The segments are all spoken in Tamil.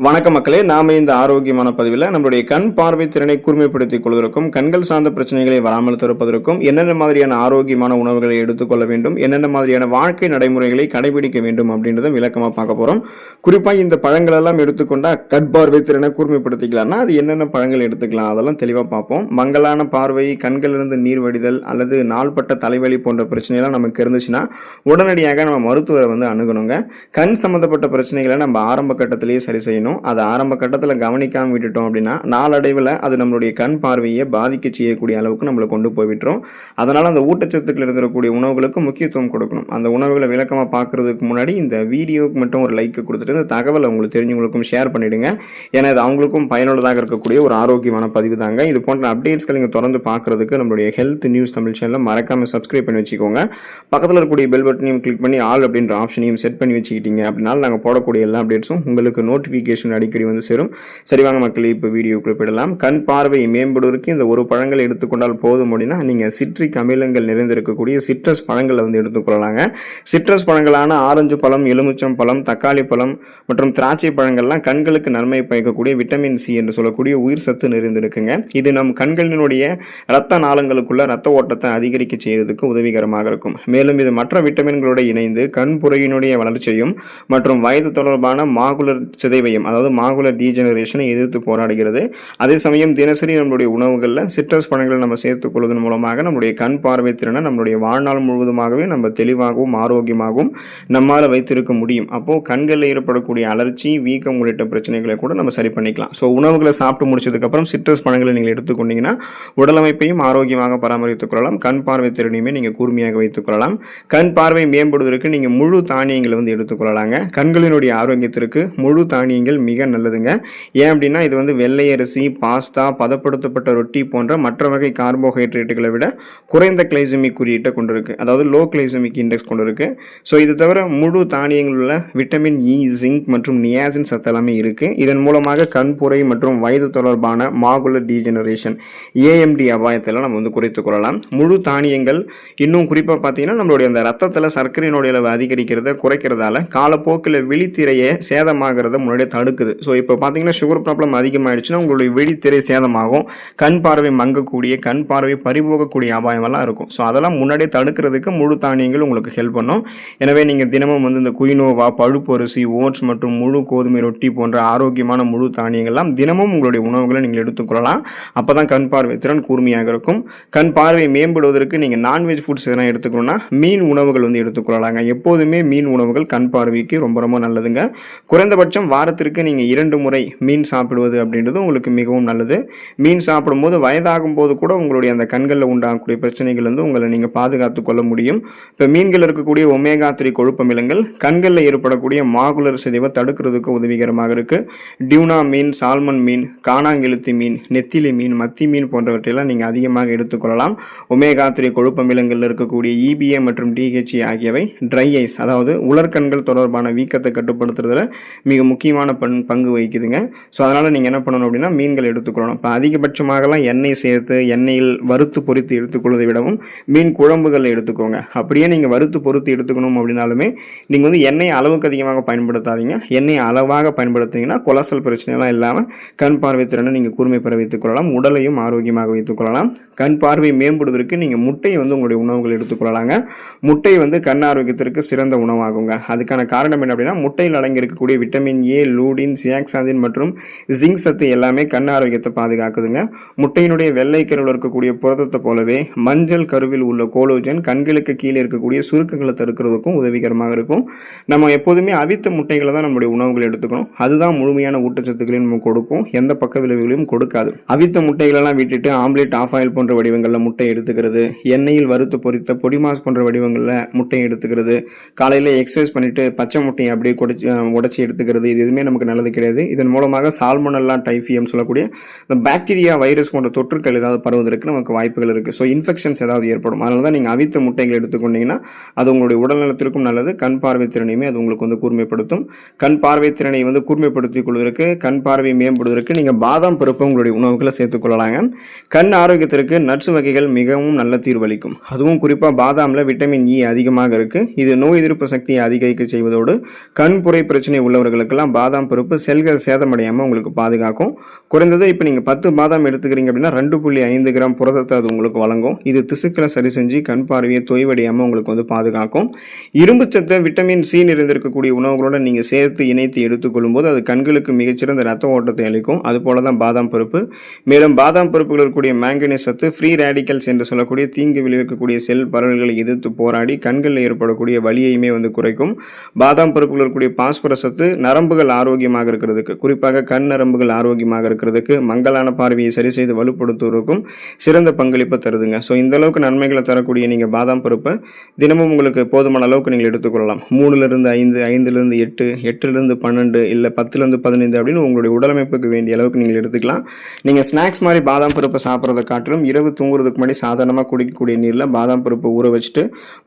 வணக்க மக்களே, நாம இந்த ஆரோக்கியமான பதிவில் நம்மளுடைய கண் பார்வை திறனை கூர்மைப்படுத்திக் கொள்வதற்கும் கண்கள் சார்ந்த பிரச்சனைகளை வராமல் தடுப்பதற்கும் என்னென்ன மாதிரியான ஆரோக்கியமான உணவுகளை எடுத்துக்கொள்ள வேண்டும், என்னென்ன மாதிரியான வாழ்க்கை நடைமுறைகளை கடைபிடிக்க வேண்டும் அப்படின்றத விளக்கமா பார்க்க போறோம். குறிப்பா இந்த பழங்கள் எல்லாம் எடுத்துக்கொண்டா கண் பார்வை திறனை கூர்மைப்படுத்திக்கலாம்னா அது என்னென்ன பழங்கள் எடுத்துக்கலாம் அதெல்லாம் தெளிவா பார்ப்போம். மங்கலான பார்வை, கண்களிலிருந்து நீர் வடிதல் அல்லது நாள்பட்ட தலைவலி போன்ற பிரச்சனைலாம் நமக்கு இருந்துச்சுன்னா உடனடியாக நம்ம மருத்துவரை அணுகணுங்க. கண் சம்பந்தப்பட்ட பிரச்சனைகளை நம்ம ஆரம்ப கட்டத்திலேயே சரி செய்யணும். அதை ஆரம்ப கட்டத்தில் கவனிக்காம விட்டுட்டோம் அப்படின்னா நாளடைவில் அது நம்மளுடைய கண் பார்வையை பாதிக்க செய்யக்கூடிய அளவுக்கு நம்மளை கொண்டு போய்விட்டுரும். அதனால அந்த ஊட்டச்சத்துக்கள் இருக்கக்கூடிய உணவுகளுக்கு முக்கியத்துவம் கொடுக்கணும். அந்த உணவுகளை விளக்கமாக பார்க்கறதுக்கு முன்னாடி இந்த வீடியோவுக்கு மட்டும் ஒரு லைக் கொடுத்துட்டு இந்த தகவலை உங்களுக்கு தெரிஞ்சவங்களுக்கும் ஷேர் பண்ணிடுங்க. ஏன்னா இது அவங்களுக்கும் பயனுள்ளதாக இருக்கக்கூடிய ஒரு ஆரோக்கியமான பதிவு தாங்க. இது போன்ற அப்டேட்ஸ்கள் நீங்கள் தொடர்ந்து பார்க்கறதுக்கு நம்மளுடைய ஹெல்த் நியூஸ் தமிழ் சேனலை மறக்காம சப்ஸ்கிரைப் பண்ணி வச்சுக்கோங்க. பக்கத்தில் இருக்கக்கூடிய பெல் பட்டனையும் கிளிக் பண்ணி ஆல் அப்படின்ற ஆப்ஷனையும் செட் பண்ணி வச்சுக்கிட்டீங்க அப்படின்னா நாங்கள் போடக்கூடிய எல்லா அப்டேட்ஸும் உங்களுக்கு நோட்டிஃபிகேஷன் அடிக்கடி சேரும். சரிவாங்க மக்களே, இப்போ வீடியோ குறிப்பிடலாம். கண் பார்வை மேம்படுவதற்கு இந்த ஒரு பழங்களை எடுத்துக்கொண்டால் போதும் அப்படின்னா நீங்க சிட்ரிக் அமிலங்கள் நிறைந்திருக்கக்கூடிய சிட்ரஸ் பழங்களை எடுத்துக்கொள்ளலாங்க. சிட்ரஸ் பழங்களான ஆரஞ்சு பழம், எலுமிச்சம் பழம், தக்காளி பழம் மற்றும் திராட்சை பழங்கள்லாம் கண்களுக்கு நன்மை பயக்கக்கூடிய விட்டமின் சி என்று சொல்லக்கூடிய உயிர் சத்து நிறைந்திருக்குங்க. இது நம் கண்களினுடைய இரத்த நாளங்களுக்குள்ள இரத்த ஓட்டத்தை அதிகரிக்க செய்வதற்கு உதவிகரமாக இருக்கும். மேலும் இது மற்ற விட்டமின்களோடு இணைந்து கண் புரையினுடைய வளர்ச்சியையும் மற்றும் வயது தொடர்பான மாகுலர் சிதைவையும் அதாவது மாகுலர் டீஜெனரேஷனை எதிர்த்து போராடுகிறது. அதே சமயம் தினசரி நம்மளுடைய உணவுகளில் சிட்ரஸ் பழங்களை நம்ம சேர்த்துக் கொள்வதன் மூலமாக நம்முடைய கண் பார்வை திறனை நம்மளுடைய வாழ்நாள் முழுவதுமாகவே நம்ம தெளிவாகவும் ஆரோக்கியமாகவும் நம்மால் வைத்திருக்க முடியும். அப்போ கண்களில் ஏற்படக்கூடிய அலர்ச்சி, வீக்கம் உள்ளிட்ட பிரச்சனைகளை கூட நம்ம சரி பண்ணிக்கலாம். ஸோ உணவுகளை சாப்பிட்டு முடிச்சதுக்கு அப்புறம் சிட்ரஸ் பழங்களை நீங்கள் எடுத்துக்கொண்டீங்கன்னா உடல் அமைப்பையும் ஆரோக்கியமாக பராமரித்துக் கொள்ளலாம். கண் பார்வை திறனையுமே நீங்கள் கூர்மையாக வைத்துக் கொள்ளலாம். கண் பார்வை மேம்படுவதற்கு நீங்கள் முழு தானியங்களை எடுத்துக்கொள்ளலாங்க. கண்களினுடைய ஆரோக்கியத்திற்கு முழு தானியங்கள் மிக நல்லதுங்க. ஏன் அப்படின்னா இது வெள்ளை அரிசி, பாஸ்தா, பதப்படுத்தப்பட்ட ரொட்டி போன்ற மற்ற வகை கார்போஹைட்ரேட்டுகளை விட குறைந்த கிளைசமிக் குறியீட்டை கொண்டிருக்கு, அதாவது லோ கிளைசமிக் இண்டெக்ஸ் கொண்டிருக்கு. ஸோ இது தவிர முழு தானியங்கள் உள்ள விட்டமின் இ, ஜிங்க் மற்றும் நியாசின் சத்து எல்லாமே இருக்கு. இதன் மூலமாக கண்புரை மற்றும் வயது தொடர்பான மாகுலர் டீஜெனரேஷன் ஏஎம்டி அபாயத்தில் நம்ம குறைத்துக் கொள்ளலாம். முழு தானியங்கள் இன்னும் குறிப்பாக பார்த்தீங்கன்னா நம்மளுடைய அந்த ரத்தத்தில் சர்க்கரையினுடைய அளவு அதிகரிக்கிறத குறைக்கிறதால காலப்போக்கில் விழித்திரையை சேதமாகிறத முன்னாடியே தடுக்குது. ஸோ இப்போ பார்த்தீங்கன்னா சுகர் ப்ராப்ளம் அதிகமாகிடுச்சுன்னா உங்களுடைய விழித்திரை சேதமாகும், கண் பார்வை மங்கக்கூடிய, கண் பார்வை பறிபோகக்கூடிய அபாயமெல்லாம் இருக்கும். ஸோ அதெல்லாம் முன்னாடியே தடுக்கிறதுக்கு முழு தானியங்கள் உங்களுக்கு ஹெல்ப் பண்ணும். எனவே நீங்கள் தினமும் இந்த குயினோவா, பழுப்பு அரிசி, ஓட்ஸ் மற்றும் முழு கோதுமை ரொட்டி போன்ற ஆரோக்கியமான முழு தானியங்கள்லாம் தினமும் உங்களுடைய உணவுகளை நீங்கள் எடுத்துக்கொள்ளலாம். அப்போ தான் கண் பார்வை திறன் கூர்மையாக இருக்கும். கண் பார்வை மேம்படுவதற்கு நீங்கள் நான்வெஜ் ஃபுட்ஸ் எதனா எடுத்துக்கணும்னா மீன் உணவுகள் எடுத்துக்கொள்ளலாங்க. எப்போதுமே மீன் உணவுகள் கண் பார்வைக்கு ரொம்ப ரொம்ப நல்லதுங்க. குறைந்தபட்சம் வாரத்திற்கு நீங்கள் 2 முறை மீன் சாப்பிடுவது அப்படின்றது உங்களுக்கு மிகவும் நல்லது. மீன் சாப்பிடும்போது வயதாகும் போது கூட உங்களுடைய அந்த கண்களில் உண்டாகக்கூடிய பிரச்சனைகள் உங்களை நீங்கள் பாதுகாத்து கொள்ள முடியும். இப்போ மீன்கள் இருக்கக்கூடிய ஒமேகா 3 கொழுப்பமிலங்கள் கண்களில் ஏற்படக்கூடிய மாகுலர் சிதைவை தடுக்கிறதுக்கு உதவிகரமாக இருக்கு. டியூனா மீன், சால்மன் மீன், காணாங்கெழுத்தி மீன், நெத்திலி மீன், மத்தி மீன் போன்றவற்றையெல்லாம் நீங்கள் அதிகமாக எடுத்துக்கொள்ளலாம். ஒமேகா 3 கொழுப்பமிலங்களில் இருக்கக்கூடிய இபிஏ மற்றும் டிஹெச்ஏ ஆகியவை ட்ரை ஐஸ், அதாவது உலர்கண்கள் தொடர்பான வீக்கத்தை கட்டுப்படுத்துறதுல மிக முக்கியமான பங்கு வகிக்குதுங்க. ஸோ அதனால் நீங்கள் என்ன பண்ணணும் அப்படின்னா மீன்கள் எடுத்துக்கொள்ளணும். இப்போ அதிகபட்சமாகலாம் எண்ணெய் சேர்த்து எண்ணெயில் வறுத்து பொரித்து எடுத்துக்கொள்வதை விடவும் மீன் குழம்புகளை எடுத்துக்கோங்க. அப்படியே நீங்கள் வறுத்து பொறுத்து எடுத்துக்கணும் அப்படின்னாலுமே நீங்கள் எண்ணெய் அளவுக்கு அதிகமாக பயன்படுத்தாதீங்க. எண்ணெய் அளவாக பயன்படுத்திங்கன்னா கொலஸ்ட்ரால் பிரச்சனைலாம் இல்லாமல் கண் பார்வை திறனை நீங்கள் கூர்மை பெற வைத்துக் கொள்ளலாம். உடலையும் ஆரோக்கியமாக வைத்துக் கொள்ளலாம். கண் பார்வை மேம்படுவதற்கு நீங்கள் முட்டையை உங்களுடைய உணவுகள் எடுத்துக்கொள்ளலாங்க. முட்டை கண் ஆரோக்கியத்திற்கு சிறந்த உணவாகுங்க. அதுக்கான காரணம் என்ன அப்படின்னா முட்டையில் அடங்கி இருக்கக்கூடிய விட்டமின் ஏ, லூடின், சியாக்சாந்தின் மற்றும் ஜிங்க் சத்து எல்லாமே கண் ஆரோக்கியத்தை பாதுகாக்குதுங்க. முட்டையினுடைய வெள்ளை கருவில் இருக்கக்கூடிய புரதத்தை போலவே மஞ்சள் கருவில் உள்ள கோலோஜன் கண்களுக்கு கீழே இருக்கக்கூடிய சுருக்கங்களை தடுக்கிறதுக்கும் உதவிகரமாக இருக்கும். நம்ம எப்போதுமே அவித்த முட்டைகளை தான் நம்முடைய உணவுகள் எடுத்துக்கணும். அதுதான் முழுமையான ஊட்டச்சத்துக்களையும் நம்ம கொடுக்கும், எந்த பக்க விளைவுகளையும் கொடுக்காது. அவித்த முட்டைகளெல்லாம் விட்டுட்டு ஆம்லேட், ஆஃப் ஆயில் போன்ற வடிவங்களில் முட்டை எடுத்துக்கிறது, எண்ணெயில் வறுத்து பொரித்த பொடிமாஸ் போன்ற வடிவங்களில் முட்டை எடுத்துக்கிறது, காலையில் எக்ஸசைஸ் பண்ணிட்டு பச்சை முட்டையை அப்படியே உடைச்சி எடுத்துக்கிறது, இது எதுவுமே நமக்கு நல்லது கிடையாது. இதன் மூலமாக சால்மோனெல்லா டைஃபியம் சொல்லக்கூடிய இந்த பாக்டீரியா, வைரஸ் போன்ற தொற்றுக்கள் ஏதாவது பரவுவதற்கு நமக்கு வாய்ப்புகள் இருக்குது. ஸோ இன்ஃபெக்ஷன்ஸ் ஏதாவது ஏற்படும். அதனால தான் நீங்கள் அவித்த முட்டைகள் எடுத்துக்கொண்டீங்கன்னா அது உங்களுடைய உடல் நலத்திற்கும் நல்லது, கண் பார்வை திறனையுமே அது உங்களுக்கு கூர்மைப்படுத்தும். கண் பார்வை திறனை கூர்மைப்படுத்திக் கொள்வதற்கு, கண் பார்வை மேம்படுவதற்கு நீங்கள் பாதாம் பருப்பு உங்களுடைய உணவுகளை சேர்த்துக்கொள்ளலாங்க. கண் ஆரோக்கியத்திற்கு நட்ஸ் வகைகள் மிகவும் நல்ல தீர்வளிக்கும். அதுவும் குறிப்பாக பாதாமில் விட்டமின் இ அதிகமாக இருக்குது. இது நோய் எதிர்ப்பு சக்தியை அதிகரிக்க செய்வதோடு கண் புரை பிரச்சனை உள்ளவர்களுக்கெல்லாம் பாதாம் பருப்பு செல்கள் சேதமடையாமல் உங்களுக்கு பாதுகாக்கும். குறைந்தது இப்போ நீங்கள் 10 பாதாம் எடுத்துக்கிறீங்க அப்படின்னா 2.5 கிராம் புரதத்தை அது உங்களுக்கு வழங்கும். இது திசுக்களை சரி செஞ்சு கண் பார்வையை தொய்வடையாமல் உங்களுக்கு வந்து பாதுகாக்கும். இரும்பு சத்தை விட்டமின் சி நிறைந்திருக்கக்கூடிய உணவுகளோட நீங்கள் சேர்த்து இணைத்து எடுத்துக்கொள்ளும் போது அது கண்களுக்கு மிகச்சிறந்த ரத்த ஓட்டத்தை அளிக்கும். அதுபோல தான் பாதாம் பருப்பு. மேலும் பாதாம் பருப்புகள் இருக்கக்கூடிய மேங்கனீஸ் சத்து ஃப்ரீ ரேடிக்கல்ஸ் என்று சொல்லக்கூடிய தீங்கு விளைவிக்கக்கூடிய செல் பரவல்களை எதிர்த்து போராடி கண்களில் ஏற்படக்கூடிய வலியையுமே வந்து குறைக்கும். பாதாம் பருப்புகள் இருக்கக்கூடிய பாஸ்பரஸ் சத்து நரம்புகள் ஆரோக்கியமாக இருக்கிறதுக்கு, குறிப்பாக கண் நரம்புகள் ஆரோக்கியமாக இருக்கிறதுக்கு, மங்கலான பார்வையை சரி செய்து வலுப்படுத்துவதற்கும் சிறந்த பங்களிப்பை தருதுங்க. ஸோ இந்த அளவுக்கு நன்மைகளை தரக்கூடிய நீங்கள் பாதாம் பருப்பை தினமும் உங்களுக்கு போதுமான அளவுக்கு நீங்கள் எடுத்துக்கொள்ளலாம். 3லிருந்து 5, 5லிருந்து 8, 8லிருந்து 12, இல்லை 10லிருந்து 15 அப்படின்னு உங்களுடைய உடலமைப்புக்கு வேண்டிய அளவுக்கு நீங்கள் எடுத்துக்கலாம். நீங்கள் ஸ்நாக்ஸ் மாதிரி பாதாம் பருப்பை சாப்பிட்றதை காட்டிலும் இரவு தூங்குறதுக்கு முன்னாடி சாதாரணமாக குடிக்கக்கூடிய நீரில் பாதாம் பருப்பை ஊற வச்சுட்டு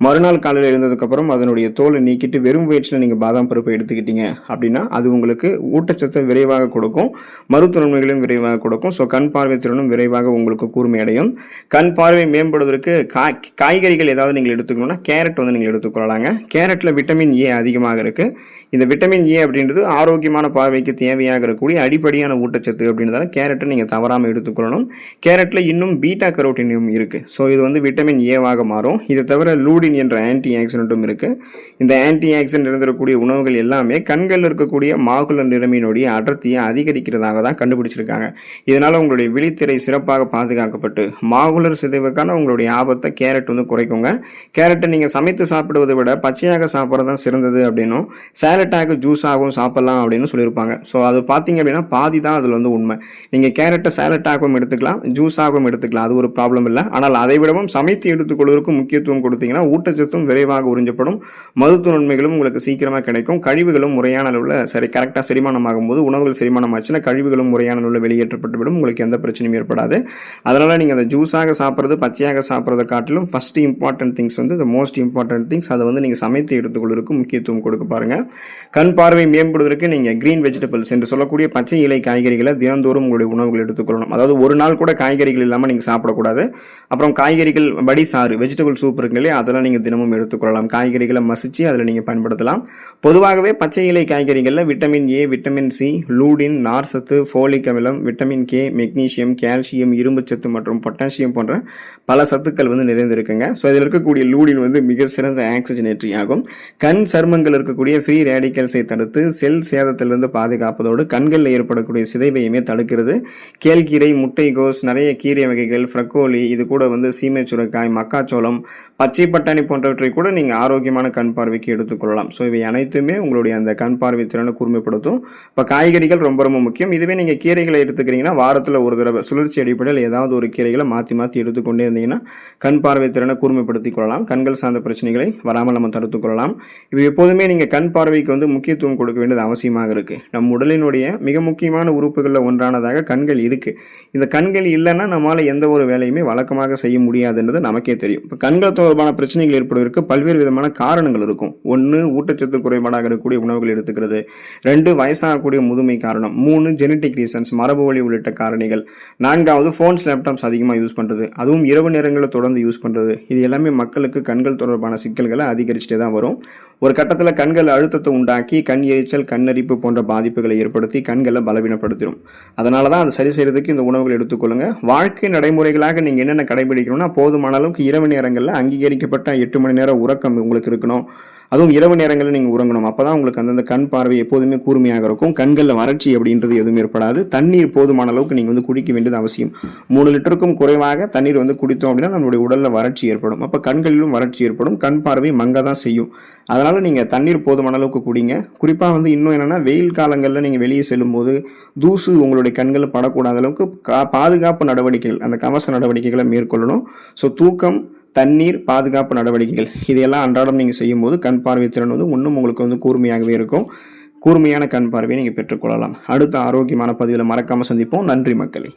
மறுநாள் காலையில் எழுந்ததுக்கப்புறம் அதனுடைய தோலை நீக்கிட்டு வெறும் வயிற்றில் நீங்கள் பாதாம் பருப்பை எடுத்துக்கிட்டீங்க அப்படின்னா அது உங்களுக்கு ஊட்டச்சத்தை விரைவாக கொடுக்கும், மருத்துவ நன்மைகளையும் விரைவாக கொடுக்கும். ஸோ கண் பார்வை திறனும் விரைவாக உங்களுக்கு கூர்மையடையும். கண் பார்வை மேம்படுவதற்கு காய்கறிகள் ஏதாவது நீங்கள் எடுத்துக்கணும்னா கேரட் வந்து நீங்கள் எடுத்துக்கொள்ளலாங்க. கேரட்டில் விட்டமின் ஏ அதிகமாக இருக்குது. இந்த விட்டமின் ஏ அப்படின்றது ஆரோக்கியமான பார்வைக்கு தேவையாக இருக்கக்கூடிய அடிப்படையான ஊட்டச்சத்து அப்படின்றதால கேரட்டை நீங்கள் தவறாமல் எடுத்துக்கொள்ளணும். கேரட்டில் இன்னும் பீட்டா கரோட்டினும் இருக்குது. ஸோ இது வந்து விட்டமின் ஏவாக மாறும். இதை தவிர லூடின் என்ற ஆன்டி ஆக்சிடென்ட்டும் இருக்குது. இந்த ஆன்டி ஆக்சிடென்ட் இருந்திருக்கக்கூடிய உணவுகள் எல்லாமே கண்களில் இருக்கக்கூடிய மாகுலர் நிறமினுடைய அடர்த்தியை அதிகரிக்கிறதாக தான் கண்டுபிடிச்சிருக்காங்க. இதனால் உங்களுடைய விழித்திரை சிறப்பாக பாதுகாக்கப்பட்டு மாகுலர் சிதைவுக்கான உங்களுடைய ஆபத்தை கேரட் வந்து குறைக்குங்க. கேரட்டை நீங்கள் சமைத்து சாப்பிடுவதை விட பச்சையாக சாப்பிட்றது தான் சிறந்தது அப்படின்னும் சேலட்டாக ஜூஸாகவும் சாப்பிடலாம் அப்படின்னு சொல்லியிருப்பாங்க. ஸோ அது பார்த்தீங்க அப்படின்னா பாதி தான் அதில் வந்து உண்மை. நீங்கள் கேரட்டை சேலட்டாகவும் எடுத்துக்கலாம், ஜூஸாகவும் எடுத்துக்கலாம், அது ஒரு ப்ராப்ளம் இல்லை. ஆனால் அதை விடவும் சமைத்து எடுத்துக்கொள்வதற்கு முக்கியத்துவம் கொடுத்தீங்கன்னா ஊட்டச்சத்தும் விரைவாக உறிஞ்சப்படும், மருத்துவ நன்மைகளும் உங்களுக்கு சீக்கிரமாக கிடைக்கும், கழிவுகளும் முறையான அளவில் கரெக்டாக செரிமானம் ஆகும்போது உணவுகள் செரிமானம் ஆச்சுன்னா கழிவுகளும் முறையான அளவில் வெளியேற்றப்பட்டுவிடும், உங்களுக்கு எந்த பிரச்சனையும் ஏற்படாது. அதனால் நீங்கள் அதை ஜூஸாக சாப்பிட்றது பச்சையாக சாப்பிட்றதை காட்டிலும் ஃபஸ்ட் இம்பார்ட்டன்ட் திங்ஸ் வந்து த மோஸ்ட் இம்பார்ட்டன்ட் திங்ஸ் அதை வந்து நீங்கள் சமைத்து எடுத்துக்கொள்வதற்கு முக்கியத்துவம் கொடுக்க பாருங்கள். கண் பார்வை மேம்படுவதற்கு நீங்கள் கிரீன் வெஜிடபிள்ஸ் என்று சொல்லக்கூடிய பச்சை இலை காய்கறிகளை தினந்தோறும் உங்களுடைய உணவுகள் எடுத்துக்கொள்ளணும். அதாவது ஒரு நாள் கூட காய்கறிகள் இல்லாமல் நீங்கள் சாப்பிடக்கூடாது. அப்புறம் காய்கறிகள் வடி சாறு வெஜிடபிள் சூப் இருக்குங்களே அதெல்லாம் நீங்கள் தினமும் எடுத்துக்கொள்ளலாம். காய்கறிகளை மசிச்சு அதில் நீங்கள் பயன்படுத்தலாம். பொதுவாகவே பச்சை இலை காய்கறிகளில் vitamin A, vitamin C, lutein, நார் சத்து, ஃபோலிக் அமிலம், விட்டமின் கே, மெக்னீசியம், கால்சியம், இரும்பு சத்து மற்றும் பொட்டாசியம் போன்ற பல சத்துக்கள் வந்து நிறைந்திருக்குங்க. ஸோ இதில் இருக்கக்கூடிய லூடின் வந்து மிக சிறந்த ஆக்சிஜனேட்டரி ஆகும். கண் சருமங்கள் இருக்கக்கூடிய ஃப்ரீ ரேடிக்கல்ஸை தடுத்து செல் சேதத்திலிருந்து பாதுகாப்பதோடு கண்களில் ஏற்படக்கூடிய சிதைவையுமே தடுக்கிறது. கேழ்கீரை, முட்டைகோஸ், நிறைய கீரை வகைகள், ஃப்ரக்கோலி, இது கூட வந்து சீமை சுரைக்காய், மக்காச்சோளம், பச்சை பட்டாணி போன்றவற்றை கூட நீங்கள் ஆரோக்கியமான கண் பார்வைக்கு எடுத்துக்கொள்ளலாம். ஸோ இவை அனைத்துமே உங்களுடைய அந்த கண் பார்வை திறனை கூர்மைப்படுத்தும். இப்போ காய்கறிகள் ரொம்ப ரொம்ப முக்கியம். இதுவே நீங்கள் கீரைகளை எடுத்துக்கிறீங்கன்னா வாரத்தில் ஒரு தடவை சுழற்சி அடிப்படையில் ஏதாவது ஒரு கீரைகளை மாற்றி மாற்றி எடுத்துக்கொண்டே இருந்தீங்கன்னா கண் பார்வை திறனை கூர்மைப்படுத்திக் கொள்ளலாம். கண்கள் சார்ந்த பிரச்சனைகளை வராமல் நம்ம தடுத்துக் கொள்ளலாம். இவை எப்போதுமே நீங்கள் கண் பார்வைக்கு வந்து முக்கியத்துவம் கொடுக்க வேண்டியது அவசியமாக இருக்குது. நம் உடலினுடைய மிக முக்கியமான உறுப்புகளில் ஒன்றானதாக கண்கள் இருக்குது. இந்த கண்கள் இல்லைன்னா நம்மளால் எந்த ஒரு வேலையுமே வழக்கமாக செய்ய முடியாதுன்றது நமக்கே தெரியும். இப்போ கண்கள் தொடர்பான பிரச்சனைகள் ஏற்படுவதற்கு பல்வேறு விதமான காரணங்கள் இருக்கும். 1 ஊட்டச்சத்து குறைபாடாக இருக்கக்கூடிய உணவுகள் எடுத்துக்கிறது, 2 வயசாகக்கூடிய முதுமை காரணம், 3 ஜெனட்டிக் ரீசன்ஸ் மரபு வழி உள்ளிட்ட காரணிகள், 4வது ஃபோன்ஸ் லேப்டாப்ஸ் அதிகமாக யூஸ் பண்ணுறது, அதுவும் இரவு நேரங்களில் தொடர்ந்து யூஸ் பண்ணுறது. இது எல்லாமே மக்களுக்கு கண்கள் தொடர்பான சிக்கல்களை அதிகரிச்சுட்டே தான் வரும். ஒரு கட்டத்தில் கண்கள் அழுத்தத்தை உண்டாக்கி கண் எரிச்சல், கண்ணரிப்பு போன்ற பாதிப்புகளை ஏற்படுத்தி கண்களை பலவீனப்படுத்திடும். அதனால தான் அதை சரி செய்யறதுக்கு இந்த உணவுகள் எடுத்துக்கொள்ளுங்க. வாழ்க்கை நடைமுறைகளாக நீங்கள் என்னென்ன கடைபிடிக்கணும்னா போதுமான அளவுக்கு இரவு நேரங்களில் அங்கீகரிக்கப்பட்ட 8 மணி நேரம் உறக்கம் உங்களுக்கு இருக்கணும். அதுவும் இரவு நேரங்களில் நீங்கள் உறங்கணும். அப்போ தான் உங்களுக்கு அந்தந்த கண் பார்வை எப்போதுமே கூர்மையாக இருக்கும். கண்களில் வறட்சி அப்படின்றது எதுவும் ஏற்படாது. தண்ணீர் போதுமான அளவுக்கு நீங்கள் வந்து குடிக்க வேண்டியது அவசியம். 3 லிட்டருக்கும் குறைவாக தண்ணீர் வந்து குடித்தோம் அப்படின்னா நம்மளுடைய உடலில் வறட்சி ஏற்படும். அப்போ கண்களிலும் வறட்சி ஏற்படும், கண் பார்வை மங்க தான் செய்யும். அதனால் நீங்கள் தண்ணீர் போதுமான அளவுக்கு குடிங்க. குறிப்பாக வந்து இன்னும் என்னென்னா வெயில் காலங்களில் நீங்கள் வெளியே செல்லும்போது தூசு உங்களுடைய கண்களில் படக்கூடாத அளவுக்கு பாதுகாப்பு நடவடிக்கைகள், அந்த கவச நடவடிக்கைகளை மேற்கொள்ளணும். ஸோ தூக்கம், தண்ணீர், பாதுகாப்பு நடவடிக்கைகள் இதையெல்லாம் அன்றாடம் நீங்கள் செய்யும்போது கண் பார்வை திறன் வந்து இன்னும் உங்களுக்கு வந்து கூர்மையாகவே இருக்கும். கூர்மையான கண் பார்வையை நீங்கள் பெற்றுக்கொள்ளலாம். அடுத்த ஆரோக்கியமான பதிவில் மறக்காமல் சந்திப்போம். நன்றி மக்களே.